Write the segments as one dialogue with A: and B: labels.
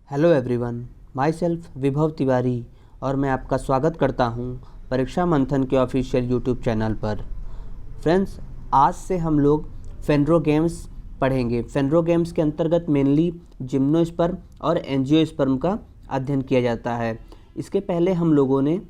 A: Hello everyone, my self विभव तिवारी और मैं आपका स्वागत करता हूं परीक्षा मंथन के ऑफिशियल यूट्यूब चैनल पर। फ्रेंड्स, आज से हम लोग फेनरो गेम्स पढ़ेंगे। फेनरो गेम्स के अंतर्गत मेनली जिम्नोस्पर्म और एंजियोस्पर्म का अध्ययन किया जाता है। इसके पहले हम लोगों ने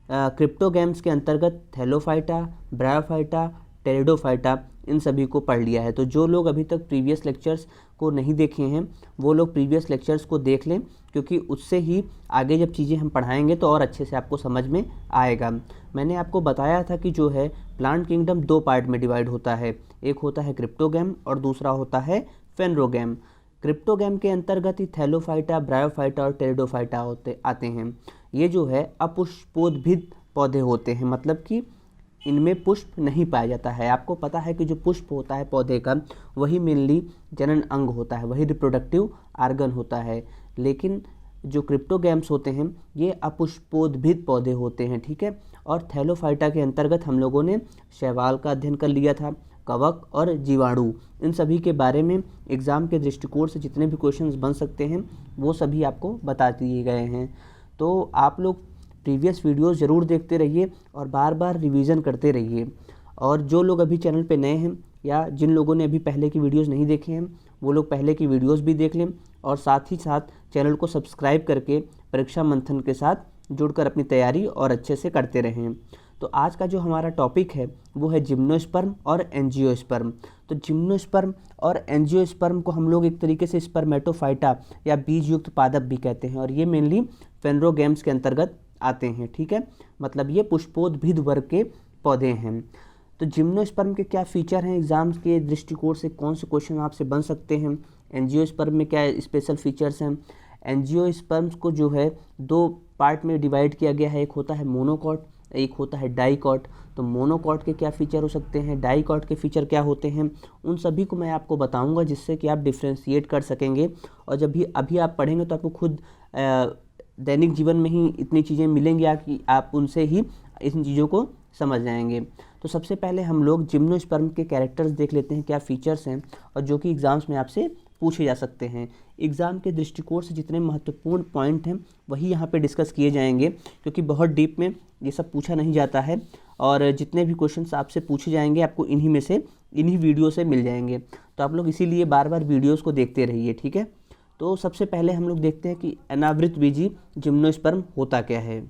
A: क्रिप्टो गेम्स के अंतर्गत थैलोफाइटा, ब्रायोफाइटा, टेरिडोफाइटा इन सभी को पढ़ लिया है। तो जो लोग अभी तक प्रीवियस लेक्चर्स को नहीं देखे हैं वो लोग प्रीवियस लेक्चर्स को देख लें, क्योंकि उससे ही आगे जब चीज़ें हम पढ़ाएंगे तो और अच्छे से आपको समझ में आएगा। मैंने आपको बताया था कि जो है प्लांट किंगडम दो पार्ट में डिवाइड होता है, एक होता है क्रिप्टो गेम और दूसरा होता है फेनरो गेम। क्रिप्टो गेम के अंतर्गत ही थैलोफाइटा, ब्रायोफाइटा और टेरिडोफाइटा आते हैं। ये जो है अपुष्पोद्भिद पौधे होते हैं, मतलब कि इनमें पुष्प नहीं पाया जाता है। आपको पता है कि जो पुष्प होता है पौधे का वही मेनली जनन अंग होता है, वही रिप्रोडक्टिव आर्गन होता है। लेकिन जो क्रिप्टो गेम्स होते हैं ये अपुष्पोद्भिद पौधे होते हैं, ठीक है। और थैलोफाइटा के अंतर्गत हम लोगों ने शैवाल का अध्ययन कर लिया था, कवक और जीवाणु, इन सभी के बारे में एग्ज़ाम के दृष्टिकोण से जितने भी क्वेश्चंस बन सकते हैं वो सभी आपको बता दिए गए हैं। तो आप लोग प्रीवियस वीडियोस ज़रूर देखते रहिए और बार बार रिवीजन करते रहिए। और जो लोग अभी चैनल पे नए हैं या जिन लोगों ने अभी पहले की वीडियोस नहीं देखे हैं वो लोग पहले की वीडियोस भी देख लें और साथ ही साथ चैनल को सब्सक्राइब करके परीक्षा मंथन के साथ जुड़कर अपनी तैयारी और अच्छे से करते रहें। तो आज का जो हमारा टॉपिक है वो है जिम्नोस्पर्म और एंजियोस्पर्म। तो जिम्नोस्पर्म और एंजियोस्पर्म को हम लोग एक तरीके से स्पर्मेटोफाइटा या बीज युक्त पादप भी कहते हैं, और ये मेनली फेनरो गेम्स के अंतर्गत आते हैं, ठीक है। मतलब ये पुष्पोद्भिद वर्ग के पौधे हैं। तो जिम्नोस्पर्म के क्या फीचर हैं, एग्जाम्स के दृष्टिकोण से कौन से क्वेश्चन आपसे बन सकते हैं, एंजियोस्पर्म में क्या स्पेशल फीचर्स हैं। एंजियोस्पर्म्स को जो है दो पार्ट में डिवाइड किया गया है, एक होता है मोनोकॉट, एक होता है डाइकॉट। तो मोनोकॉट के क्या फीचर हो सकते हैं, डाइकॉट के फीचर क्या होते हैं, उन सभी को मैं आपको बताऊंगा, जिससे कि आप डिफ्रेंशिएट कर सकेंगे। और जब भी अभी आप पढ़ेंगे तो आपको खुद दैनिक जीवन में ही इतनी चीज़ें मिलेंगी कि आप उनसे ही इन चीज़ों को समझ जाएंगे। तो सबसे पहले हम लोग जिम्नोस्पर्म के कैरेक्टर्स देख लेते हैं, क्या फीचर्स हैं और जो कि एग्ज़ाम्स में आपसे पूछे जा सकते हैं। एग्ज़ाम के दृष्टिकोण से जितने महत्वपूर्ण पॉइंट हैं वही यहाँ पे डिस्कस किए जाएंगे, क्योंकि बहुत डीप में ये सब पूछा नहीं जाता है। और जितने भी क्वेश्चंस आपसे पूछे जाएंगे आपको इन्हीं में से, इन्हीं वीडियो से मिल जाएंगे। तो आप लोग इसीलिए बार बार वीडियोज़ को देखते रहिए, ठीक है। तो सबसे पहले हम लोग देखते हैं कि अनावृत बीजी जिम्नोस्पर्म होता क्या है।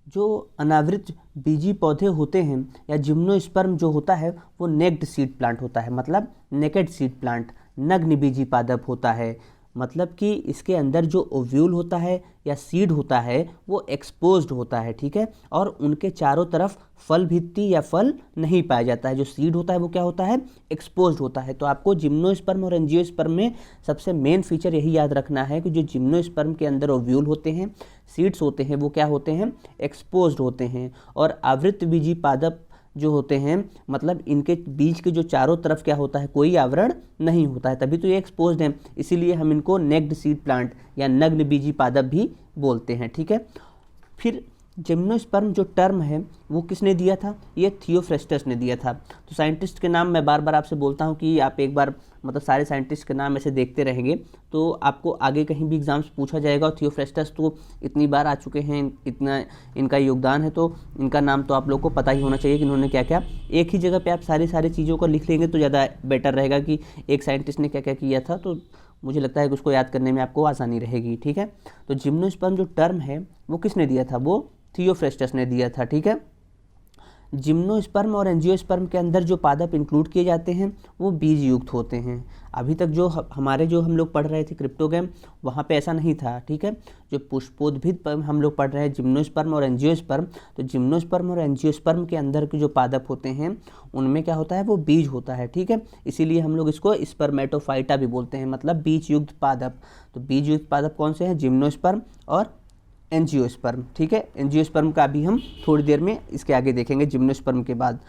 A: जो अनावृत बीजी पौधे होते हैं या जिम्नोस्पर्म जो होता है वो नेक्ड सीड प्लांट होता है, मतलब नेकेड सीड प्लांट, नग्न बीजी पादप होता है। मतलब कि इसके अंदर जो ओव्यूल होता है या सीड होता है वो एक्सपोज्ड होता है, ठीक है। और उनके चारों तरफ फल भित्ति या फल नहीं पाया जाता है। जो सीड होता है वो क्या होता है, एक्सपोज्ड होता है। तो आपको जिम्नोस्पर्म और एंजियोस्पर्म में सबसे मेन फीचर यही याद रखना है कि जो जिम्नोस्पर्म के अंदर ओव्यूल होते हैं, सीड्स होते हैं, वो क्या होते हैं, एक्सपोज्ड होते हैं। और आवृत बीजी पादप जो होते हैं मतलब इनके बीज के जो चारों तरफ क्या होता है, कोई आवरण नहीं होता है, तभी तो ये एक्सपोज्ड हैं। इसीलिए हम इनको नेक्ड सीड प्लांट या नग्न बीजी पादप भी बोलते हैं, ठीक है। फिर जिम्नोस्पर्म जो टर्म है वो किसने दिया था, ये थियोफ्रेस्टस ने दिया था। तो साइंटिस्ट के नाम मैं बार बार आपसे बोलता हूँ कि आप एक बार मतलब सारे साइंटिस्ट के नाम ऐसे देखते रहेंगे तो आपको आगे कहीं भी एग्जाम्स पूछा जाएगा। और थियोफ्रेस्टस तो इतनी बार आ चुके हैं, इतना इनका योगदान है, तो इनका नाम तो आप लोग को पता ही होना चाहिए कि इन्होंने क्या क्या। एक ही जगह पे आप सारी चीज़ों को लिख लेंगे तो ज़्यादा बेटर रहेगा कि एक साइंटिस्ट ने क्या क्या किया था, तो मुझे लगता है कि उसको याद करने में आपको आसानी रहेगी, ठीक है। तो जिम्नोस्पर्म जो टर्म है वो किसने दिया था, वो थियोफ्रेस्टस ने दिया था, ठीक है। जिम्नोस्पर्म और एंजियोस्पर्म के अंदर जो पादप इंक्लूड किए जाते हैं वो बीज युक्त होते हैं। अभी तक जो हमारे जो हम लोग पढ़ रहे थे क्रिप्टो गेम, वहाँ पे ऐसा नहीं था, ठीक है। जो पुष्पोद्भिद हम लोग पढ़ रहे हैं जिम्नोस्पर्म और एंजियोस्पर्म, तो जिम्नोस्पर्म और एंजियोस्पर्म के अंदर के जो पादप होते हैं उनमें क्या होता है, वो बीज होता है, ठीक है। इसीलिए हम लोग इसको स्पर्मेटोफाइटा भी बोलते हैं, मतलब बीज युक्त पादप। तो बीज युक्त पादप कौन से हैं, जिम्नोस्पर्म और एंजियोस्पर्म, ठीक है। एंजियोस्पर्म का भी हम थोड़ी देर में इसके आगे देखेंगे जिम्नोस्पर्म के बाद।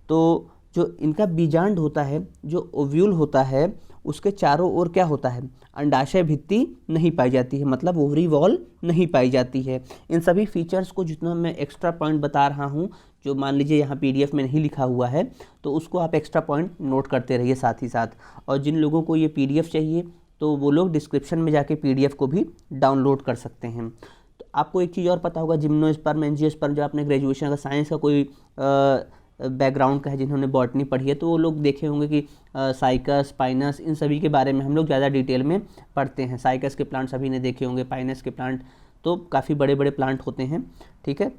A: तो जो इनका बीजांड होता है, जो ओव्यूल होता है, उसके चारों ओर क्या होता है, अंडाशय भित्ति नहीं पाई जाती है, मतलब ओवरी वॉल नहीं पाई जाती है। इन सभी फीचर्स को जितना मैं एक्स्ट्रा पॉइंट बता रहा हूँ, जो मान लीजिए यहाँ पीडीएफ में नहीं लिखा हुआ है, तो उसको आप एक्स्ट्रा पॉइंट नोट करते रहिए साथ ही साथ। और जिन लोगों को ये पीडीएफ चाहिए तो वो लोग डिस्क्रिप्शन में जाके PDF को भी डाउनलोड कर सकते हैं। तो आपको एक चीज़ और पता होगा, जिम्नोस्पर्म एंजियोस्पर्म, जो आपने ग्रेजुएशन का साइंस का कोई बैकग्राउंड का है, जिन्होंने बॉटनी पढ़ी है, तो वो लोग देखे होंगे कि साइकस, पाइनस, इन सभी के बारे में हम लोग ज़्यादा डिटेल में पढ़ते हैं। साइकस के प्लांट सभी ने देखे होंगे, पाइनस के प्लांट तो काफ़ी बड़े बड़े प्लांट होते हैं, ठीक है।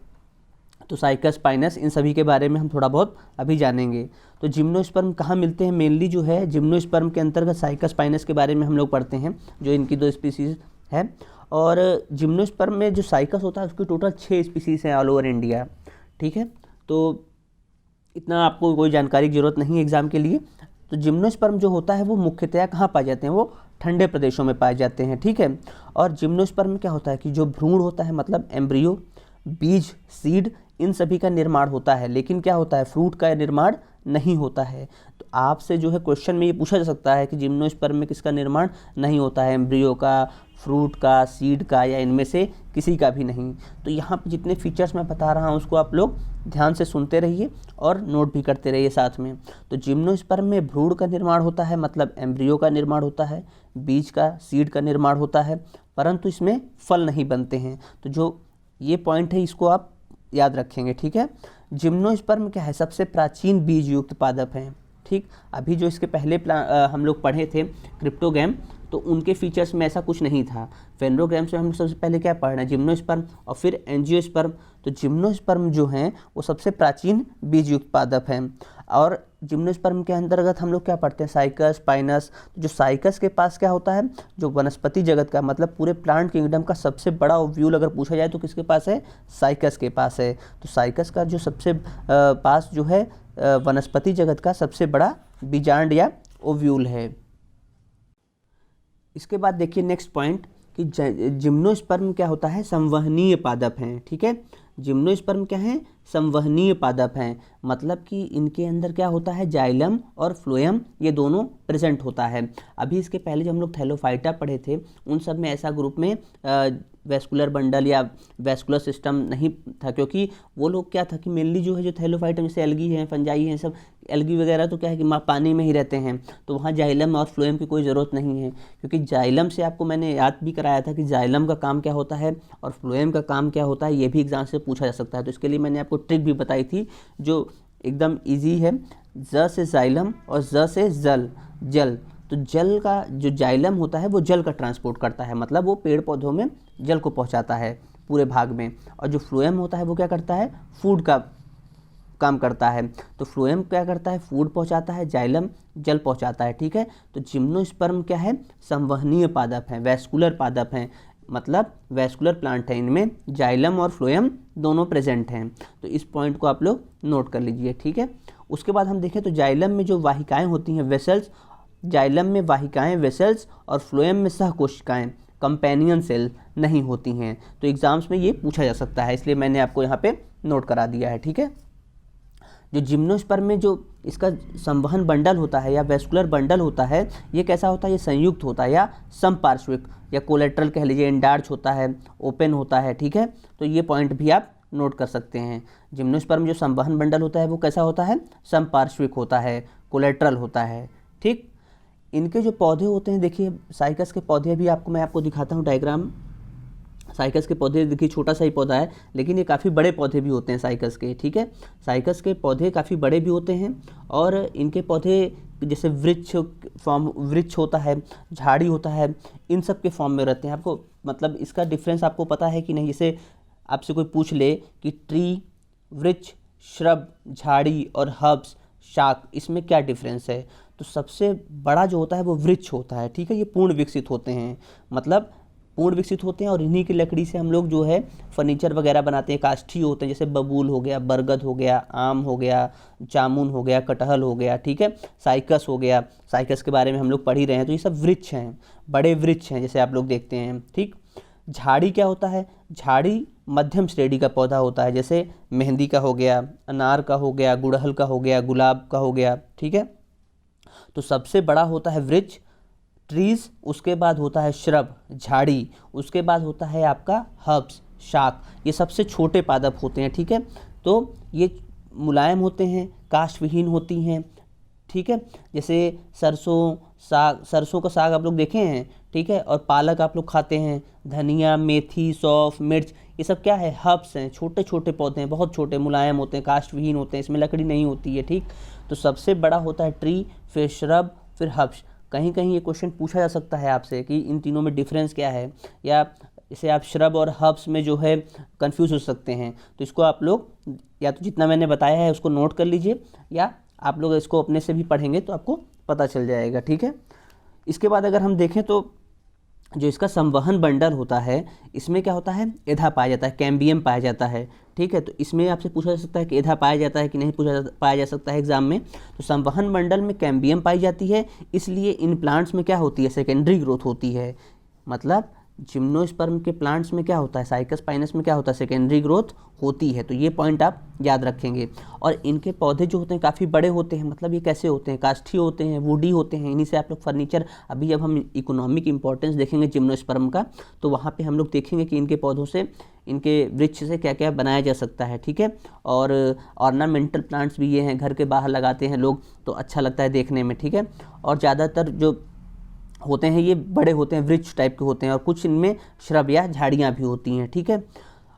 A: तो साइकस, पाइनस, इन सभी के बारे में हम थोड़ा बहुत अभी जानेंगे। तो जिम्नोस्पर्म कहाँ मिलते हैं? मेनली जो है जिम्नोस्पर्म के अंतर्गत साइकस, पाइनस के बारे में हम लोग पढ़ते हैं, जो इनकी 2 स्पीसीज़ है। और जिम्नोस्पर्म में जो साइकस होता है उसकी टोटल 6 स्पीसीज़ हैं ऑल ओवर इंडिया, ठीक है। तो इतना आपको कोई जानकारी की जरूरत नहीं है एग्जाम के लिए। तो जिम्नोस्पर्म जो होता है वो मुख्यतया कहाँ पाए जाते हैं? वो ठंडे प्रदेशों में पाए जाते हैं, ठीक है। और जिम्नोस्पर्म में क्या होता है कि जो भ्रूण होता है, मतलब एम्ब्रियो, बीज, सीड, इन सभी का निर्माण होता है, लेकिन क्या होता है, फ्रूट का निर्माण नहीं होता है। तो आपसे जो है क्वेश्चन में ये पूछा जा सकता है कि जिम्नोस्पर्म में किसका निर्माण नहीं होता है? एम्ब्रियो का, फ्रूट का, सीड का, या इनमें से किसी का भी नहीं। तो यहाँ पे जितने फीचर्स मैं बता रहा हूँ उसको आप लोग ध्यान से सुनते रहिए और नोट भी करते रहिए साथ में। तो जिम्नोस्पर्म में भ्रूण का निर्माण होता है, मतलब एम्ब्रियो का निर्माण होता है, बीज का, सीड का निर्माण होता है, परंतु इसमें फल नहीं बनते हैं। तो जो ये पॉइंट है इसको आप याद रखेंगे, ठीक है। जिम्नोस्पर्म क्या है? सबसे प्राचीन बीज युक्त पादप हैं, ठीक। अभी जो इसके पहले हम लोग पढ़े थे क्रिप्टोगैम, तो उनके फीचर्स में ऐसा कुछ नहीं था। फेनरोग्राम्स में हम सबसे पहले क्या पढ़ रहे हैं? जिम्नोस्पर्म और फिर एंजियोस्पर्म। तो जिम्नोस्पर्म जो हैं वो सबसे प्राचीन बीज युक्त पादप हैं। और जिम्नोस्पर्म के अंतर्गत हम लोग क्या पढ़ते हैं? Cycas, Pinus. तो जो साइकस के पास क्या होता है, जो वनस्पति जगत का, मतलब पूरे प्लांट किंगडम का सबसे बड़ा ओव्यूल अगर पूछा जाए तो किसके पास है? साइकस के पास है। तो साइकस का जो सबसे पास जो है वनस्पति जगत का सबसे बड़ा बीजांड या ओव्यूल है। इसके बाद देखिए नेक्स्ट पॉइंट कि जिम्नोस्पर्म क्या होता है? संवहनीय पादप हैं, ठीक है। जिम्नोस्पर्म क्या है? संवहनीय पादप हैं, मतलब कि इनके अंदर क्या होता है? जाइलम और फ्लोएम, ये दोनों प्रेजेंट होता है। अभी इसके पहले जब हम लोग थैलोफाइटा पढ़े थे उन सब में ऐसा ग्रुप में वेस्कुलर बंडल या वेस्कुलर सिस्टम नहीं था, क्योंकि वो लोग क्या था कि मेनली जो है जो थैलोफाइटा, जैसे एल्गी हैं, फंजाई हैं, सब एल्गी वगैरह तो क्या है कि पानी में ही रहते हैं, तो वहाँ जाइलम और फ्लोएम की कोई ज़रूरत नहीं है। क्योंकि जाइलम से आपको मैंने याद भी कराया था कि जाइलम का काम क्या होता है और फ्लोएम का काम क्या होता है, ये भी एग्जाम से पूछा जा सकता है। तो इसके लिए मैंने आपको ट्रिक भी बताई थी जो एकदम ईजी है। ज से जाइलम और ज से जल। तो जल का जो जाइलम होता है वो जल का ट्रांसपोर्ट करता है, मतलब वो पेड़ पौधों में जल को पहुंचाता है पूरे भाग में। और जो फ्लोएम होता है वो क्या करता है? फूड का काम करता है। तो फ्लोएम क्या करता है? फूड पहुंचाता है, जाइलम जल पहुंचाता है, ठीक है। तो जिम्नोस्पर्म क्या है? संवहनीय पादप है, वैस्कुलर पादप हैं, मतलब वैस्कुलर प्लांट है, इनमें जाइलम और फ्लोएम दोनों प्रेजेंट हैं। तो इस पॉइंट को आप लोग नोट कर लीजिए, ठीक है। उसके बाद हम देखें तो जाइलम में जो वाहिकाएं होती हैं, वेसल्स, जाइलम में वाहिकाएं वेसल्स और फ्लोएम में सहकोशिकाएं, कंपेनियन सेल नहीं होती हैं। तो एग्जाम्स में ये पूछा जा सकता है, इसलिए मैंने आपको यहाँ पे नोट करा दिया है, ठीक है। जो जिम्नोस्पर्म में जो इसका संवहन बंडल होता है या वेस्कुलर बंडल होता है, ये कैसा होता है? ये संयुक्त होता है या समपार्श्विक या कोलेट्रल कह लीजिए, एंडार्च होता है, ओपन होता है, ठीक है। तो ये पॉइंट भी आप नोट कर सकते हैं। जिम्नोस्पर्म जो संवहन बंडल होता है वो कैसा होता है? समपार्श्विक होता है, कोलेट्रल होता है, ठीक। इनके जो पौधे होते हैं, देखिए साइकस के पौधे भी मैं आपको दिखाता हूँ डायग्राम। साइकस के पौधे देखिए छोटा सा ही पौधा है, लेकिन ये काफ़ी बड़े पौधे भी होते हैं साइकस के, ठीक है। साइकस के पौधे काफ़ी बड़े भी होते हैं और इनके पौधे जैसे वृक्ष होता है, झाड़ी होता है, इन सब के फॉर्म में रहते हैं। आपको मतलब इसका डिफरेंस आपको पता है कि नहीं? जैसे आपसे कोई पूछ ले कि ट्री, वृक्ष, श्रब, झाड़ी और हर्ब्स, शाक, इसमें क्या डिफरेंस है? तो सबसे बड़ा जो होता है वो वृक्ष होता है, ठीक है। ये पूर्ण विकसित होते हैं, मतलब पूर्ण विकसित होते हैं, और इन्हीं की लकड़ी से हम लोग जो है फर्नीचर वगैरह बनाते हैं। काष्ठी होते हैं, जैसे बबूल हो गया, बरगद हो गया, आम हो गया, जामुन हो गया, कटहल हो गया, ठीक है। साइकस हो गया, साइकस के बारे में हम लोग पढ़ ही रहे हैं। तो ये सब वृक्ष हैं, बड़े वृक्ष हैं, जैसे आप लोग देखते हैं, ठीक। झाड़ी क्या होता है? झाड़ी मध्यम श्रेणी का पौधा होता है, जैसे मेहंदी का हो गया, अनार का हो गया, गुड़हल का हो गया, गुलाब का हो गया, ठीक है। तो सबसे बड़ा होता है वृक्ष, ट्रीज, उसके बाद होता है श्रब, झाड़ी, उसके बाद होता है आपका हर्ब्स, शाक, ये सबसे छोटे पादप होते हैं, ठीक है। तो ये मुलायम होते हैं, काष्ठविहीन होती हैं, ठीक है। जैसे सरसों का साग आप लोग देखे हैं, ठीक है। और पालक आप लोग खाते हैं, धनिया, मेथी, सौंफ, मिर्च, ये सब क्या है, हर्ब्स हैं, छोटे छोटे पौधे हैं, बहुत छोटे, मुलायम होते हैं, काष्ठविहीन होते हैं, इसमें लकड़ी नहीं होती है, ठीक। तो सबसे बड़ा होता है ट्री, फिर श्रब, फिर हर्ब्स। कहीं कहीं ये क्वेश्चन पूछा जा सकता है आपसे कि इन तीनों में डिफरेंस क्या है, या इसे आप श्रब और हर्ब्स में जो है कंफ्यूज हो सकते हैं। तो इसको आप लोग या तो जितना मैंने बताया है उसको नोट कर लीजिए, या आप लोग इसको अपने से भी पढ़ेंगे तो आपको पता चल जाएगा, ठीक है। इसके बाद अगर हम देखें तो जो इसका संवहन बंडल होता है, इसमें क्या होता है, एधा पाया जाता है, कैम्बियम पाया जाता है, ठीक है। तो इसमें आपसे पूछा जा सकता है कि एधा पाया जाता है कि नहीं पाया जा सकता है एग्जाम में। तो संवहन मंडल में कैम्बियम पाई जाती है, इसलिए इन प्लांट्स में क्या होती है, सेकेंडरी ग्रोथ होती है। मतलब जिम्नोस्पर्म के प्लांट्स में क्या होता है, साइकस पाइनस में क्या होता है, सेकेंडरी ग्रोथ होती है। तो ये पॉइंट आप याद रखेंगे। और इनके पौधे जो होते हैं काफ़ी बड़े होते हैं, मतलब ये कैसे होते हैं, काष्ठीय होते हैं, वुडी होते हैं, इन्हीं से आप लोग फर्नीचर, अभी जब हम इकोनॉमिक इंपॉर्टेंस देखेंगे जिम्नोस्पर्म का, तो वहाँ पे हम लोग देखेंगे कि इनके पौधों से, इनके वृक्ष से क्या क्या बनाया जा सकता है, ठीक है। और ऑर्नामेंटल प्लांट्स भी ये हैं, घर के बाहर लगाते हैं लोग, तो अच्छा लगता है देखने में, ठीक है। और ज़्यादातर जो होते हैं ये बड़े होते हैं, वृक्ष टाइप के होते हैं, और कुछ इनमें श्रब या झाड़ियाँ भी होती हैं, ठीक है।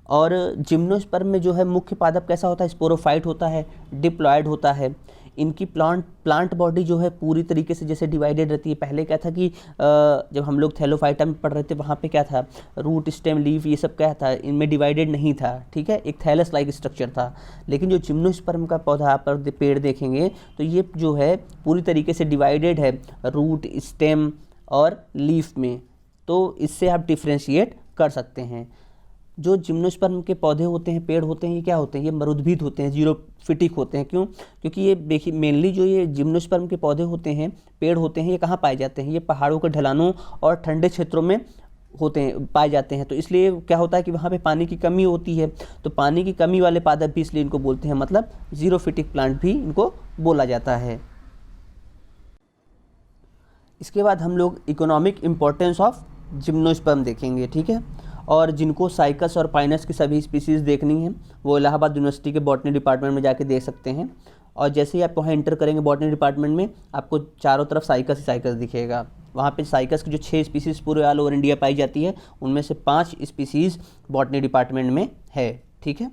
A: और जिम्नोस्पर्म में जो है मुख्य पादप कैसा होता है, स्पोरोफाइट होता है, डिप्लॉयड होता है। इनकी प्लांट बॉडी जो है पूरी तरीके से जैसे डिवाइडेड रहती है। पहले क्या था कि जब हम लोग थैलोफाइटा में पढ़ रहे थे, वहाँ पे क्या था, रूट, स्टेम, लीफ, ये सब क्या था, इनमें डिवाइडेड नहीं था, ठीक है, एक थैलस लाइक स्ट्रक्चर था। लेकिन जो जिम्नोस्पर्म का पौधा आप पेड़ देखेंगे तो ये जो है पूरी तरीके से डिवाइडेड है, रूट, स्टेम और लीफ में। तो इससे आप डिफ्रेंशिएट कर सकते हैं। जो जिम्नोस्पर्म के पौधे होते हैं, पेड़ होते हैं, ये क्या होते हैं, ये मरुद्भिद होते हैं, जीरोफिटिक होते हैं। क्यों? क्योंकि ये देखिए मेनली जो ये जिम्नोस्पर्म के पौधे होते हैं, पेड़ होते हैं, ये कहाँ पाए जाते हैं, ये पहाड़ों के ढलानों और ठंडे क्षेत्रों में होते हैं, पाए जाते हैं। तो इसलिए क्या होता है कि वहाँ पे पानी की कमी होती है, तो पानी की कमी वाले पादप भी इसलिए इनको बोलते हैं, मतलब जीरोफिटिक प्लांट भी इनको बोला जाता है। इसके बाद हम लोग इकोनॉमिक इम्पोर्टेंस ऑफ जिम्नोस्पर्म देखेंगे, ठीक है। और जिनको साइकस और पाइनस की सभी स्पीसीज़ देखनी है वो इलाहाबाद यूनिवर्सिटी के बॉटनी डिपार्टमेंट में जाके देख सकते हैं। और जैसे ही आप वहाँ एंटर करेंगे बॉटनी डिपार्टमेंट में, आपको चारों तरफ साइकस ही साइकस दिखेगा। वहाँ पे साइकस की जो 6 स्पीसीज़ पूरे ऑल ओवर इंडिया पाई जाती है, उनमें से 5 स्पीसीज़ बॉटनी डिपार्टमेंट में है, ठीक है।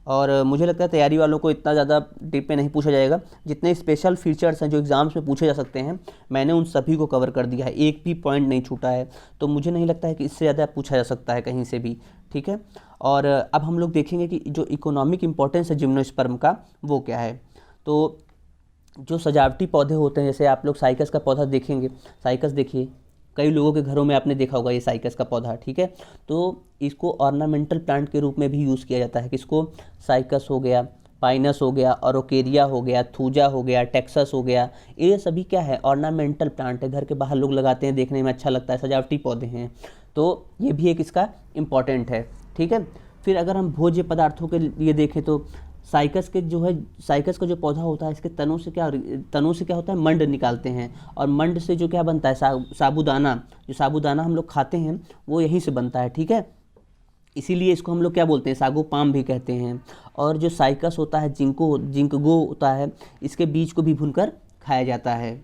A: और मुझे लगता है तैयारी वालों को इतना ज़्यादा डीप में नहीं पूछा जाएगा। जितने स्पेशल फीचर्स हैं जो एग्ज़ाम्स में पूछे जा सकते हैं, मैंने उन सभी को कवर कर दिया है, एक भी पॉइंट नहीं छूटा है। तो मुझे नहीं लगता है कि इससे ज़्यादा पूछा जा सकता है कहीं से भी, ठीक है। और अब हम लोग देखेंगे कि जो इकोनॉमिक इम्पोर्टेंस है जिम्नोस्पर्म का वो क्या है। तो जो सजावटी पौधे होते हैं, जैसे आप लोग साइकस का पौधा देखेंगे, साइकस देखिए, कई लोगों के घरों में आपने देखा होगा ये साइकस का पौधा, ठीक है। तो इसको ऑर्नामेंटल प्लांट के रूप में भी यूज़ किया जाता है। किसको? साइकस हो गया, पाइनस हो गया, ओरोकेरिया हो गया, थूजा हो गया, टेक्सस हो गया, ये सभी क्या है, ऑर्नामेंटल प्लांट है, घर के बाहर लोग लगाते हैं, देखने में अच्छा लगता है, सजावटी पौधे हैं। तो ये भी एक इसका इम्पॉर्टेंट है, ठीक है। फिर अगर हम भोज्य पदार्थों के लिए देखें तो साइकस के जो है, साइकस का जो पौधा होता है, इसके तनों से क्या होता है, मंड निकालते हैं। और मंड से जो क्या बनता है, साबूदाना, जो साबूदाना हम लोग खाते हैं वो यहीं से बनता है, ठीक है। इसीलिए इसको हम लोग क्या बोलते हैं, सागो पाम भी कहते हैं। और जो साइकस होता है, जिंकगो होता है, इसके बीज को भी भूनकर खाया जाता है।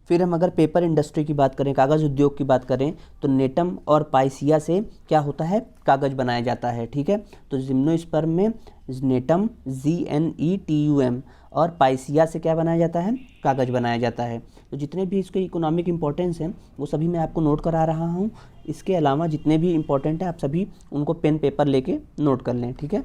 A: फिर हम अगर पेपर इंडस्ट्री की बात करें, कागज़ उद्योग की बात करें, तो नेटम और पाइसिया से क्या होता है, कागज़ बनाया जाता है, ठीक है। तो जिम्नोस्पर्म में नेटम, ZNETUM, और पाइसिया से क्या बनाया जाता है, कागज़ बनाया जाता है। तो जितने भी इसके इकोनॉमिक इंपॉर्टेंस हैं वो सभी मैं आपको नोट करा रहा हूँ। इसके अलावा जितने भी इंपॉर्टेंट हैं आप सभी उनको पेन पेपर लेके नोट कर लें, ठीक है।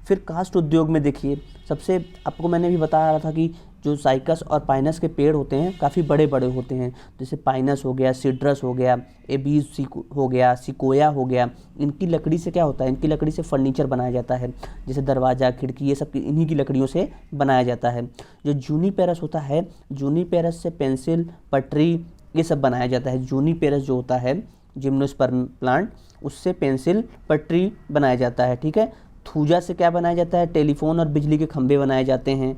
A: फिर काष्ठ उद्योग में देखिए, सबसे आपको मैंने भी बता रहा था कि जो साइकस और पाइनस के पेड़ होते हैं काफ़ी बड़े बड़े होते हैं। जैसे पाइनस हो गया, सिड्रस हो गया, एबीज हो गया, सिकोया हो गया, इनकी लकड़ी से क्या होता है, इनकी लकड़ी से फर्नीचर बनाया जाता है, जैसे दरवाज़ा, खिड़की, ये सब इन्हीं की लकड़ियों से बनाया जाता है। जो जूनीपेरस होता है, जूनीपेरस से पेंसिल, पटरी, ये सब बनाया जाता है। जूनीपेरस जो होता है जिम्नोस्पर्म प्लांट, उससे पेंसिल, पटरी बनाया जाता है, ठीक है। थूजा से क्या बनाया जाता है, टेलीफोन और बिजली के खंभे बनाए जाते हैं।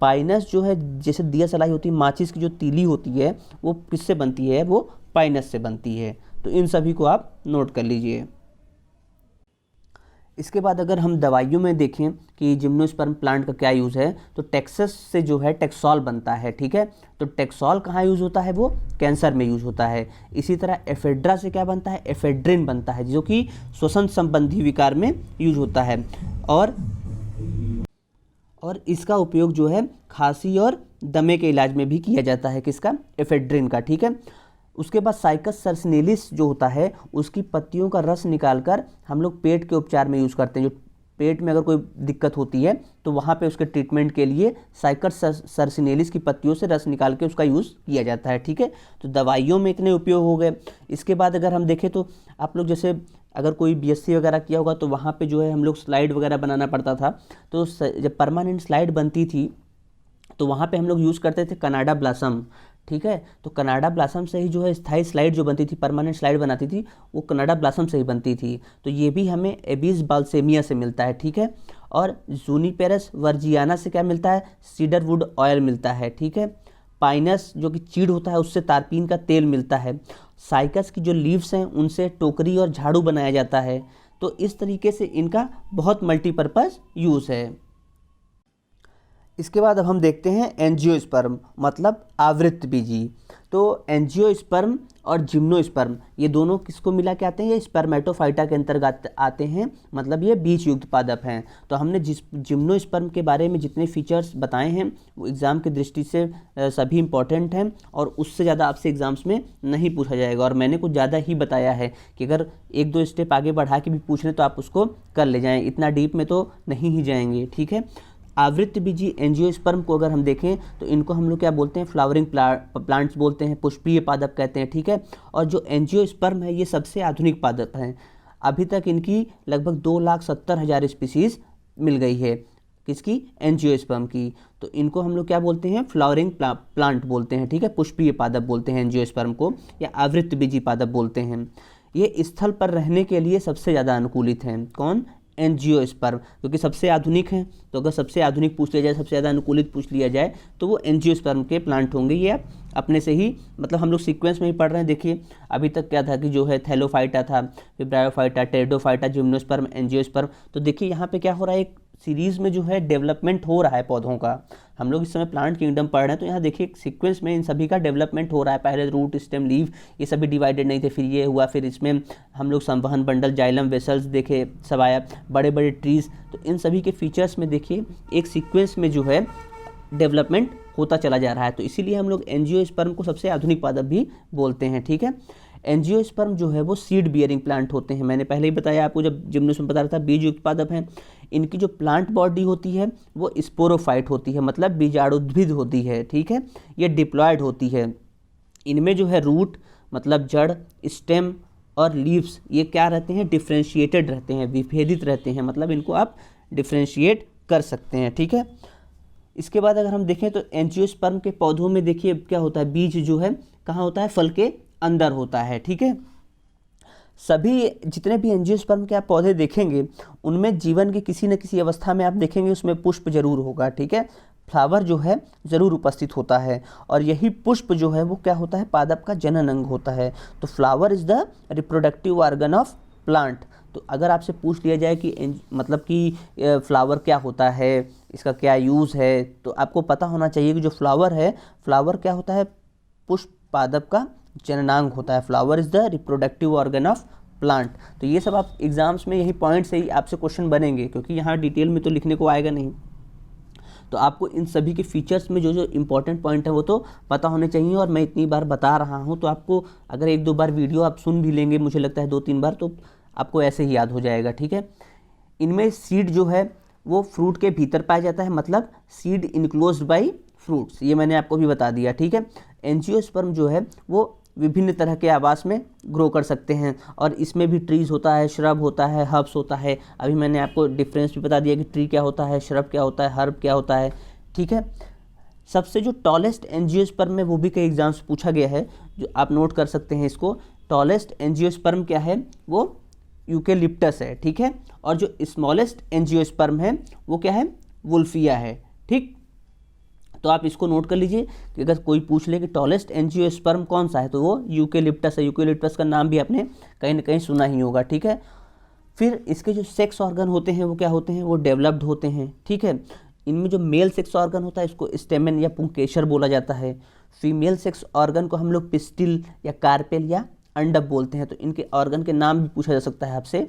A: पाइनस जो है, जैसे दिया सलाई होती है, माचिस की जो तीली होती है वो किससे बनती है, वो पाइनस से बनती है। तो इन सभी को आप नोट कर लीजिए। इसके बाद अगर हम दवाइयों में देखें कि जिम्नोस्पर्म प्लांट का क्या यूज़ है, तो टेक्सस से जो है टेक्सॉल बनता है, ठीक है। तो टेक्सॉल कहाँ यूज़ होता है, वो कैंसर में यूज़ होता है। इसी तरह एफेड्रा से क्या बनता है, एफेड्रिन बनता है, जो कि श्वसन संबंधी विकार में यूज होता है। और इसका उपयोग जो है खांसी और दमे के इलाज में भी किया जाता है, किसका, एफेड्रिन का, ठीक है। उसके बाद साइकस सर्सिनेलिस जो होता है, उसकी पत्तियों का रस निकालकर हम लोग पेट के उपचार में यूज़ करते हैं। जो पेट में अगर कोई दिक्कत होती है तो वहाँ पे उसके ट्रीटमेंट के लिए साइकस सर्सिनेलिस की पत्तियों से रस निकाल के उसका यूज़ किया जाता है, ठीक है। तो दवाइयों में इतने उपयोग हो गए। इसके बाद अगर हम देखें तो आप लोग जैसे अगर कोई बीएससी वगैरह किया होगा तो वहाँ पे जो है हम लोग स्लाइड वगैरह बनाना पड़ता था। तो जब परमानेंट स्लाइड बनती थी तो वहाँ पे हम लोग यूज़ करते थे कनाडा ब्लॉसम, ठीक है। तो कनाडा ब्लॉसम से ही जो है स्थायी स्लाइड जो बनती थी, परमानेंट स्लाइड बनाती थी, वो कनाडा ब्लॉसम से ही बनती थी। तो ये भी हमें एबिस बाल्सेमिया से मिलता है, ठीक है। और जूनिपेरस वर्जियाना से क्या मिलता है, सीडरवुड ऑयल मिलता है, ठीक है। पाइनस जो कि चीड़ होता है उससे तारपीन का तेल मिलता है। साइकस की जो लीव्स हैं उनसे टोकरी और झाड़ू बनाया जाता है। तो इस तरीके से इनका बहुत मल्टीपर्पज़ यूज़ है। इसके बाद अब हम देखते हैं एंजियोस्पर्म, मतलब आवृत्तबीजी। तो एंजियोस्पर्म और जिम्नोस्पर्म ये दोनों किसको मिला के आते हैं, ये स्पर्मेटोफाइटा के अंतर्गत आते हैं, मतलब ये बीज युक्त पादप हैं। तो हमने जिम्नोस्पर्म के बारे में जितने फीचर्स बताए हैं वो एग्ज़ाम की दृष्टि से सभी इंपॉर्टेंट हैं और उससे ज़्यादा आपसे एग्ज़ाम्स में नहीं पूछा जाएगा। और मैंने कुछ ज़्यादा ही बताया है कि अगर एक दो स्टेप आगे बढ़ा के भी पूछ लें तो आप उसको कर ले जाएँ, इतना डीप में तो नहीं ही जाएंगे, ठीक है। आवृत्तबीजी एंजियोस्पर्म को अगर हम देखें तो इनको हम लोग क्या बोलते हैं, फ्लावरिंग प्लांट्स बोलते हैं, पुष्पीय पादप कहते हैं, ठीक है। और जो एंजियोस्पर्म है ये सबसे आधुनिक पादप हैं। अभी तक इनकी लगभग 2,70,000 स्पीसीज़ मिल गई है, किसकी, एंजियोस्पर्म की। तो इनको हम लोग क्या बोलते हैं, फ्लावरिंग प्लांट बोलते हैं, ठीक है, पुष्पीय पादप बोलते हैं एंजियोस्पर्म को, या आवृत्तबीजी पादप बोलते हैं। ये स्थल पर रहने के लिए सबसे ज़्यादा अनुकूलित हैं, कौन, एंजियोस्पर्म, क्योंकि सबसे आधुनिक हैं। तो अगर सबसे आधुनिक पूछ लिया जाए, सबसे ज़्यादा अनुकूलित पूछ लिया जाए तो वो एंजियोस्पर्म के प्लांट होंगे। ये आप अपने से ही, मतलब हम लोग सीक्वेंस में ही पढ़ रहे हैं। देखिए अभी तक क्या था कि जो है थैलोफाइटा था, फिर ब्रायोफाइटा, टेरिडोफाइटा, जिम्नोस्पर्म, एंजियोस्पर्म। तो देखिए यहाँ पे क्या हो रहा है, एक सीरीज़ में जो है डेवलपमेंट हो रहा है पौधों का। हम लोग इस समय प्लांट किंगडम पढ़ रहे हैं तो यहाँ देखिए सीक्वेंस में इन सभी का डेवलपमेंट हो रहा है। पहले रूट, स्टेम, लीव ये सभी डिवाइडेड नहीं थे, फिर ये हुआ, फिर इसमें हम लोग संवहन बंडल, जाइलम, वेसल्स देखे, सब आया, बड़े बड़े ट्रीज़। तो इन सभी के फीचर्स में देखिए एक सीक्वेंस में जो है डेवलपमेंट होता चला जा रहा है। तो इसीलिए हम लोग एंजियोस्पर्म को सबसे आधुनिक पादप भी बोलते हैं, ठीक है। एंजियोस्पर्म जो है वो सीड बियरिंग प्लांट होते हैं। मैंने पहले ही बताया आपको जब जिम्नोस्पर्म बता रहा था, बीज युक्त पादप हैं। इनकी जो प्लांट बॉडी होती है वो स्पोरोफाइट होती है, मतलब बीजाणुद्भिद होती है, ठीक है। ये डिप्लॉयड होती है। इनमें जो है रूट मतलब जड़, स्टेम और लीव्स ये क्या रहते हैं, डिफ्रेंशिएटेड रहते हैं, विभेदित रहते हैं, मतलब इनको आप डिफ्रेंशिएट कर सकते हैं, ठीक है। इसके बाद अगर हम देखें तो एंजियोस्पर्म के पौधों में देखिए क्या होता है, बीज जो है कहाँ होता है, फल के अंदर होता है, ठीक है। सभी जितने भी एंजियोस्पर्म के आप पौधे देखेंगे उनमें जीवन की किसी न किसी अवस्था में आप देखेंगे उसमें पुष्प जरूर होगा, ठीक है। फ्लावर जो है ज़रूर उपस्थित होता है और यही पुष्प जो है वो क्या होता है, पादप का जनन अंग होता है। तो flower is the reproductive organ of plant. तो अगर आपसे पूछ लिया जाए कि मतलब कि फ्लावर क्या होता है, इसका क्या यूज़ है, तो आपको पता होना चाहिए कि जो फ्लावर है, फ्लावर क्या होता है, पुष्प पादप का जननांग होता है। Flower is the reproductive organ of plant. तो ये सब आप एग्जाम्स में यही पॉइंट से ही आपसे क्वेश्चन बनेंगे, क्योंकि यहाँ डिटेल में तो लिखने को आएगा नहीं। तो आपको इन सभी के फीचर्स में जो जो इंपॉर्टेंट पॉइंट है वो तो पता होने चाहिए। और मैं इतनी बार बता रहा हूँ तो आपको अगर एक दो बार वीडियो आप सुन भी लेंगे, मुझे लगता है 2-3 बार, तो आपको ऐसे ही याद हो जाएगा, ठीक है। इनमें सीड जो है वो फ्रूट के भीतर पाया जाता है, मतलब सीड इनक्लोज्ड बाय फ्रूट्स, ये मैंने आपको भी बता दिया, ठीक है। एंजियोस्पर्म जो है वो विभिन्न तरह के आवास में ग्रो कर सकते हैं और इसमें भी ट्रीज़ होता है, श्रब होता है, हर्ब्स होता है। अभी मैंने आपको डिफरेंस भी बता दिया कि ट्री क्या होता है, श्रब क्या होता है, हर्ब क्या होता है, ठीक है। सबसे जो टॉलेस्ट एंजियोस्पर्म है वो भी कई एग्जाम्स पूछा गया है, जो आप नोट कर सकते हैं इसको। टॉलेस्ट एंजियोस्पर्म क्या है, वो यूकेलिप्टस है, ठीक है। और जो स्मॉलेस्ट एंजियोस्पर्म है वो क्या है, वुल्फिया है, ठीक। तो आप इसको नोट कर लीजिए कि अगर कोई पूछ ले कि टॉलेस्ट एंजियोस्पर्म कौन सा है तो वो यूकेलिप्टस है। यूकेलिप्टस का नाम भी आपने कहीं ना कहीं सुना ही होगा, ठीक है। फिर इसके जो सेक्स ऑर्गन होते हैं वो क्या होते हैं, वो डेवलप्ड होते हैं, ठीक है। इनमें जो मेल सेक्स ऑर्गन होता है इसको स्टेमन या पुंकेसर बोला जाता है। फीमेल सेक्स ऑर्गन को हम लोग पिस्टिल या कार्पेल या अंडप बोलते हैं। तो इनके ऑर्गन के नाम भी पूछा जा सकता है आपसे,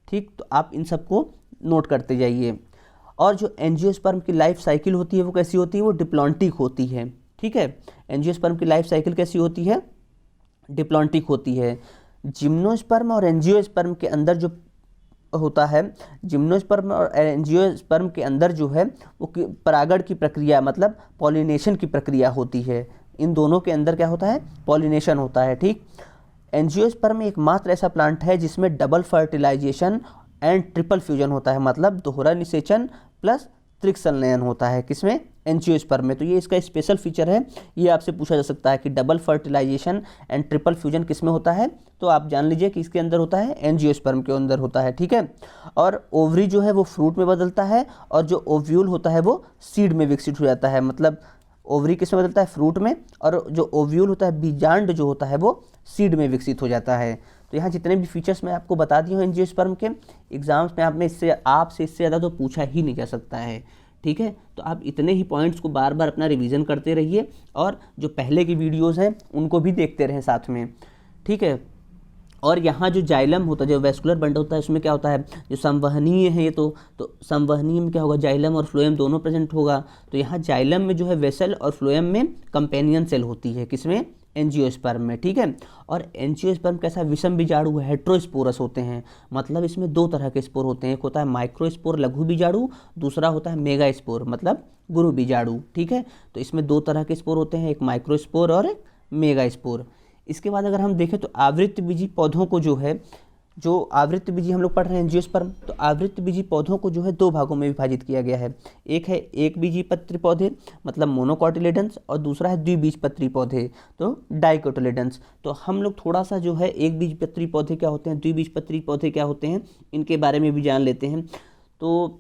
A: ठीक। तो आप इन सबको नोट करते जाइए। और जो एंजियोस्पर्म की लाइफ साइकिल होती है वो कैसी होती है, वो डिप्लॉन्टिक होती है, ठीक है। एंजियोस्पर्म की लाइफ साइकिल कैसी होती है, डिप्लॉन्टिक होती है। जिम्नोस्पर्म और एंजियोस्पर्म के अंदर जो होता है, जिम्नोस्पर्म और एंजियोस्पर्म के अंदर जो है वो परागण की प्रक्रिया मतलब पॉलिनेशन की प्रक्रिया होती है। इन दोनों के अंदर क्या होता है, पॉलिनेशन होता है, ठीक। एंजियोस्पर्म एकमात्र ऐसा प्लांट है जिसमें double fertilisation and triple fusion होता है, मतलब दोहरा निषेचन प्लस त्रिक संलयन होता है, किसमें, एंजियोस्पर्म में। तो ये इसका स्पेशल फीचर है, ये आपसे पूछा जा सकता है कि double fertilisation and triple fusion किसमें होता है, तो आप जान लीजिए कि इसके अंदर होता है, एंजियोस्पर्म के अंदर होता है, ठीक है। और ओवरी जो है वो फ्रूट में बदलता है और जो ओव्यूल होता है वो सीड में विकसित हो जाता है। मतलब ओवरी किस में बदलता है, फ्रूट में, और जो ओव्यूल होता है, बीजांड जो होता है वो सीड में विकसित हो जाता है। तो यहाँ जितने भी फीचर्स मैं आपको बता दी हूँ एंजियोस्पर्म के, एग्जाम्स में आपसे इससे ज़्यादा तो पूछा ही नहीं जा सकता है, ठीक है। तो आप इतने ही पॉइंट्स को बार बार अपना रिवीजन करते रहिए और जो पहले की वीडियोज़ हैं उनको भी देखते रहें साथ में, ठीक है। और यहाँ जो जाइलम होता है, जो वेस्कुलर बंडल होता है, उसमें क्या होता है, जो संवहनीय है ये तो संवहनीय में क्या होगा, जाइलम और फ्लोएम दोनों प्रेजेंट होगा। तो यहाँ जाइलम में जो है वेसल और फ्लोएम में कंपेनियन सेल होती है, किसमें, एंजियोस्पर्म में, ठीक है। और एंजियोस्पर्म कैसा विषम बीजाणु है, हेट्रोस्पोरस होते हैं, मतलब इसमें दो तरह के स्पोर होते हैं, एक होता है माइक्रोस्पोर लघु बीजाणु, दूसरा होता है मेगा स्पोर मतलब गुरु बीजाणु, ठीक है। तो इसमें दो तरह के स्पोर होते हैं, एक माइक्रोस्पोर और एक मेगा स्पोर। इसके बाद अगर हम देखें तो आवृत्तबीजी पौधों को जो है, जो आवृत्तबीजी हम लोग पढ़ रहे हैं एंजियोस्पर्म, तो आवृत्तबीजी पौधों को जो है दो भागों में विभाजित किया गया है। एक है एक बीजपत्री पौधे मतलब मोनोकोटिलेडन्स, और दूसरा है द्विबीजपत्री पौधे तो डाइकोटिलेडन्स। तो हम लोग थोड़ा सा जो है एक बीजपत्री पौधे क्या होते हैं, द्विबीजपत्री पौधे क्या होते हैं, इनके बारे में भी जान लेते हैं। तो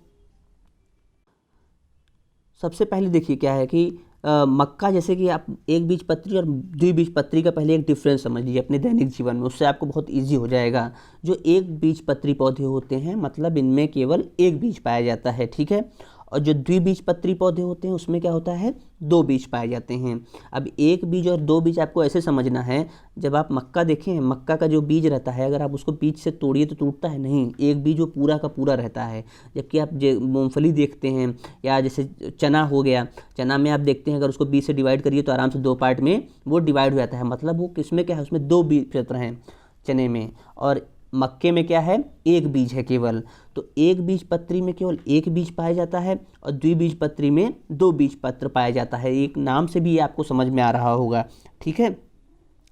A: सबसे पहले देखिए क्या है कि मक्का, जैसे कि आप एक बीजपत्री और द्विबीजपत्री का पहले एक डिफरेंस समझ लीजिए अपने दैनिक जीवन में, उससे आपको बहुत इजी हो जाएगा। जो एक बीजपत्री पौधे होते हैं मतलब इनमें केवल एक बीज पाया जाता है, ठीक है। और जो द्विबीजपत्री पौधे होते हैं उसमें क्या होता है, दो बीज पाए जाते हैं। अब एक बीज और दो बीज आपको ऐसे समझना है, जब आप मक्का देखें, मक्का का जो बीज रहता है अगर आप उसको बीज से तोड़िए तो टूटता है नहीं, एक बीज वो पूरा का पूरा रहता है। जबकि आप मूंगफली देखते हैं या जैसे चना हो गया, चना में आप देखते हैं अगर उसको बीज से डिवाइड करिए तो आराम से दो पार्ट में वो डिवाइड हो जाता है, मतलब वो किसमें क्या है, उसमें दो बीज क्षेत्र हैं चने में, और मक्के में क्या है, एक बीज है केवल। तो एक बीजपत्री में केवल एक बीज पाया जाता है और द्विबीजपत्री में दो बीज पत्र पाया जाता है। एक नाम से भी आपको समझ में आ रहा होगा, ठीक है।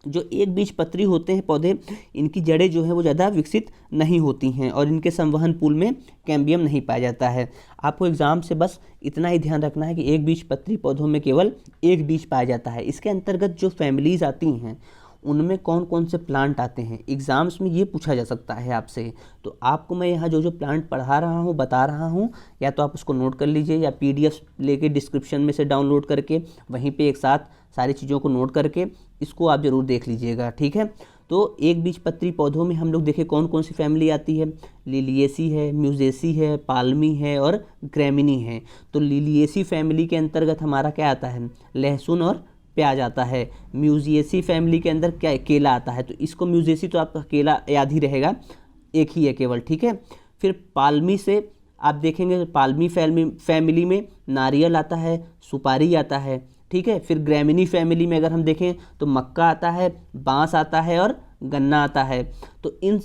A: जो एक बीजपत्री होते हैं पौधे, इनकी जड़ें जो है वो ज़्यादा विकसित नहीं होती हैं और इनके संवहन पूल में कैम्बियम नहीं पाया जाता है। आपको एग्जाम से बस इतना ही ध्यान रखना है कि एक बीजपत्री पौधों में केवल एक बीज पाया जाता है। इसके अंतर्गत जो फैमिलीज़ आती हैं उनमें कौन कौन से प्लांट आते हैं, एग्ज़ाम्स में ये पूछा जा सकता है आपसे। तो आपको मैं यहाँ जो जो प्लांट पढ़ा रहा हूँ, बता रहा हूँ, या तो आप उसको नोट कर लीजिए या PDF लेके डिस्क्रिप्शन में से डाउनलोड करके वहीं पे एक साथ सारी चीज़ों को नोट करके इसको आप ज़रूर देख लीजिएगा, ठीक है। तो एक बीजपत्री पौधों में हम लोग देखें कौन कौन सी फैमिली आती है, लिलिएसी है, म्यूजेसी है, पाल्मी है और ग्रैमिनी है। तो लिलिएसी फैमिली के अंतर्गत हमारा क्या आता है, लहसुन और प्याज आता है। म्यूजिएसी फैमिली के अंदर क्या, केला आता है। तो इसको म्यूजेसी तो आपका केला याद ही रहेगा, एक ही है केवल, ठीक है। फिर पाल्मी से आप देखेंगे पाल्मी फैमिली में नारियल आता है, सुपारी आता है, ठीक है। फिर ग्रैमिनी फैमिली में अगर हम देखें तो मक्का आता है, बांस आता है और गन्ना आता है। तो इन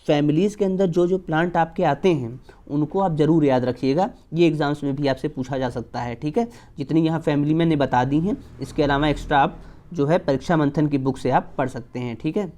A: फैमिलीज़ के अंदर जो जो प्लांट आपके आते हैं उनको आप ज़रूर याद रखिएगा, ये एग्ज़ाम्स में भी आपसे पूछा जा सकता है, ठीक है। जितनी यहाँ फैमिली मैंने बता दी हैं, इसके अलावा एक्स्ट्रा आप जो है परीक्षा मंथन की बुक से आप पढ़ सकते हैं, ठीक है।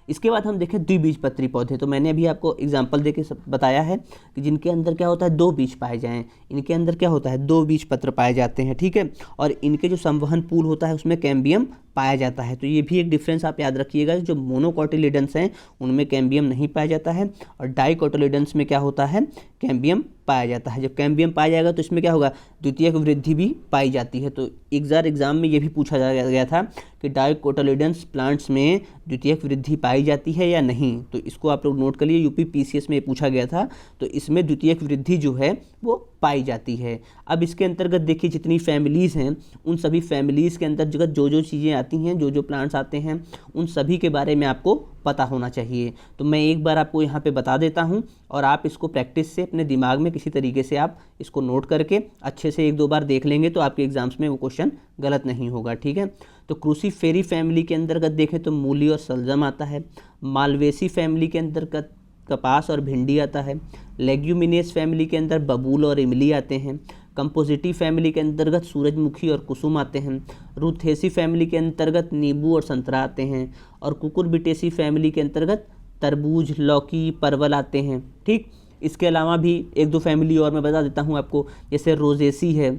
A: इसके बाद हम देखें द्विबीजपत्री पौधे। तो मैंने अभी आपको एग्जाम्पल देके बताया है कि जिनके अंदर क्या होता है, दो बीज पाए जाएँ, इनके अंदर क्या होता है, दो बीज पत्र पाए जाते हैं, ठीक है। और इनके जो संवहन पूल होता है उसमें कैम्बियम पाया जाता है। तो ये भी एक डिफरेंस आप याद रखिएगा, जो मोनोकोटिलिडन्स हैं उनमें कैम्बियम नहीं पाया जाता है और डाइकोटिलिडन्स में क्या होता है, कैम्बियम पाया जाता है। जब कैम्बियम पाया जाएगा तो इसमें क्या होगा, द्वितीयक वृद्धि भी पाई जाती है। तो एग्जाम में ये भी पूछा गया था कि डाइकोटिलिडन्स प्लांट्स में द्वितीयक वृद्धि पाई जाती है या नहीं, तो इसको आप लोग नोट कर लिए, यूपी पीसीएस में पूछा गया था। तो इसमें द्वितीयक वृद्धि जो है वो पाई जाती है। अब इसके अंतर्गत देखिए जितनी फैमिलीज़ हैं उन सभी फैमिलीज़ के अंतर्गत जो जो चीज़ें आती हैं, जो जो प्लांट्स आते हैं, उन सभी के बारे में आपको पता होना चाहिए। तो मैं एक बार आपको यहाँ पे बता देता हूँ और आप इसको प्रैक्टिस से अपने दिमाग में किसी तरीके से आप इसको नोट करके अच्छे से 1-2 बार देख लेंगे तो आपके एग्जाम्स में वो क्वेश्चन गलत नहीं होगा, ठीक है। तो क्रूसीफेरी फैमिली के अंतर्गत देखें तो मूली और सलजम आता है। मालवेसी फैमिली के अंतर्गत कपास और भिंडी आता है। लेग्यूमिनेस फैमिली के अंदर बबूल और इमली आते हैं। कंपोजिटी फैमिली के अंतर्गत सूरजमुखी और कुसुम आते हैं। रूथेसी फैमिली के अंतर्गत नींबू और संतरा आते हैं। और कुकुरबिटेसी फैमिली के अंतर्गत तरबूज, लौकी, परवल आते हैं, ठीक। इसके अलावा भी 1-2 फैमिली और मैं बता देता हूँ आपको, जैसे रोजेसी है,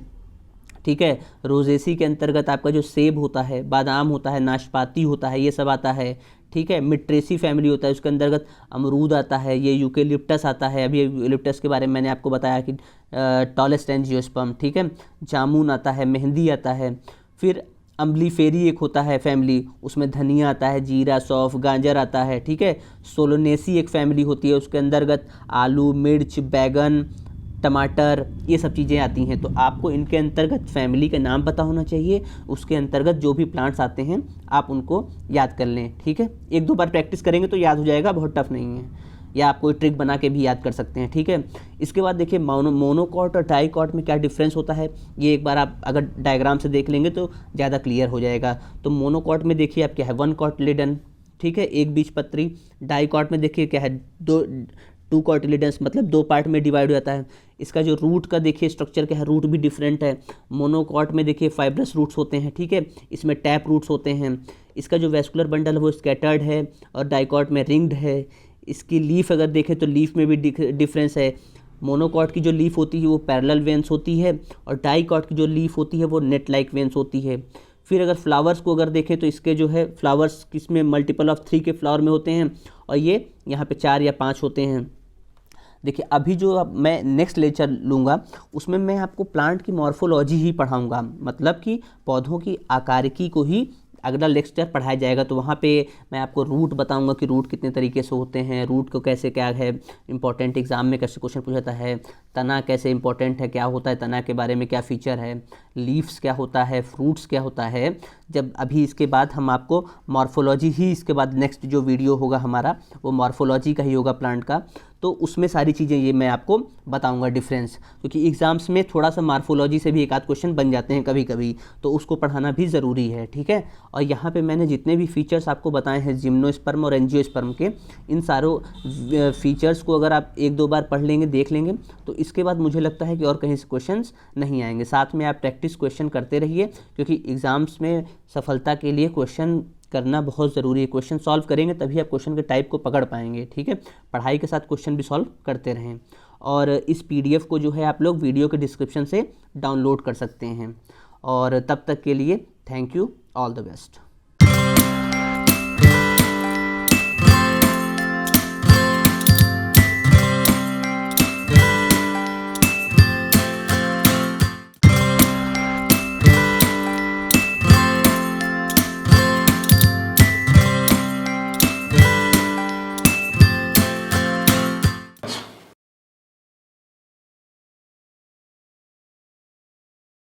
A: ठीक है। रोजेसी के अंतर्गत आपका जो सेब होता है, बादाम होता है, नाशपाती होता है, ये सब आता है, ठीक है। मिट्रेसी फैमिली होता है, उसके अंतर्गत अमरूद आता है, ये यूकेलिप्टस आता है, अभी यूकेलिप्टस के बारे में मैंने आपको बताया कि टॉलेस्ट एंजियोस्पर्म, ठीक है। जामुन आता है, मेहंदी आता है। फिर अम्बलीफेरी एक होता है फैमिली, उसमें धनिया आता है, जीरा, सौंफ, गाजर आता है, ठीक है। सोलोनेसी एक फैमिली होती है, उसके अंतर्गत आलू, मिर्च, बैगन, टमाटर, ये सब चीज़ें आती हैं। तो आपको इनके अंतर्गत फैमिली का नाम पता होना चाहिए, उसके अंतर्गत जो भी प्लांट्स आते हैं आप उनको याद कर लें, ठीक है। 1-2 बार प्रैक्टिस करेंगे तो याद हो जाएगा, बहुत टफ नहीं है, या आप कोई ट्रिक बना के भी याद कर सकते हैं, ठीक है। इसके बाद देखिए मोनोकॉट और डाइकॉट में क्या डिफरेंस होता है, ये एक बार आप अगर डायग्राम से देख लेंगे तो ज़्यादा क्लियर हो जाएगा। तो मोनोकॉट में देखिए आप क्या है, 1 कॉटिलिडन, ठीक है, 1 बीजपत्री। डाइकॉट में देखिए क्या है, 2 कॉटिलिडन्स, मतलब 2 पार्ट में डिवाइड हो जाता है। इसका जो रूट का देखिए स्ट्रक्चर क्या है, रूट भी डिफरेंट है। मोनोकॉट में देखिए फाइब्रस रूट्स होते हैं, ठीक है, इसमें टैप रूट्स होते हैं। इसका जो वेस्कुलर बंडल है वो स्कैटर्ड है और डाइकॉट में रिंग्ड है। इसकी लीफ अगर देखें तो लीफ में भी डिफरेंस है। मोनोकॉट की जो लीफ होती है वो पैरेलल वेन्स होती है और डाइकॉट की जो लीफ होती है वो नेट लाइक वेन्स होती है। फिर अगर फ्लावर्स को अगर देखें तो इसके जो है फ्लावर्स किसमें मल्टीपल ऑफ 3 के फ्लावर में होते हैं और ये यहाँ पे 4 या 5 होते हैं। देखिए अभी जो अब मैं नेक्स्ट लेक्चर लूँगा उसमें मैं आपको प्लांट की मॉर्फोलॉजी ही पढ़ाऊँगा, मतलब कि पौधों की आकारिकी को ही अगला लेक्चर पढ़ाया जाएगा। तो वहाँ पे मैं आपको रूट बताऊंगा कि रूट कितने तरीके से होते हैं, रूट को कैसे क्या है इंपॉर्टेंट एग्जाम में कैसे क्वेश्चन पूछा जाता है, तना कैसे इंपॉर्टेंट है, क्या होता है तना के बारे में क्या फ़ीचर है, लीव्स क्या होता है, फ्रूट्स क्या होता है। जब अभी इसके बाद हम आपको मॉर्फोलॉजी ही, इसके बाद नेक्स्ट जो वीडियो होगा हमारा वो मॉर्फोलॉजी का ही होगा प्लांट का, तो उसमें सारी चीज़ें ये मैं आपको बताऊंगा डिफरेंस, क्योंकि एग्ज़ाम्स में थोड़ा सा मॉर्फोलॉजी से भी एक आध क्वेश्चन बन जाते हैं कभी कभी, तो उसको पढ़ाना भी ज़रूरी है, ठीक है। और यहाँ पे मैंने जितने भी फीचर्स आपको बताए हैं जिम्नोस्पर्म और एंजियोस्पर्म के, इन सारों फीचर्स को अगर आप 1-2 बार पढ़ लेंगे, देख लेंगे, तो इसके बाद मुझे लगता है कि और कहीं से क्वेश्चंस नहीं आएंगे। साथ में आप प्रैक्टिस क्वेश्चन करते रहिए, क्योंकि एग्ज़ाम्स में सफलता के लिए क्वेश्चन करना बहुत ज़रूरी है। क्वेश्चन सॉल्व करेंगे तभी आप क्वेश्चन के टाइप को पकड़ पाएंगे, ठीक है। पढ़ाई के साथ क्वेश्चन भी सॉल्व करते रहें। और इस पीडीएफ को जो है आप लोग वीडियो के डिस्क्रिप्शन से डाउनलोड कर सकते हैं। और तब तक के लिए thank you, all the best.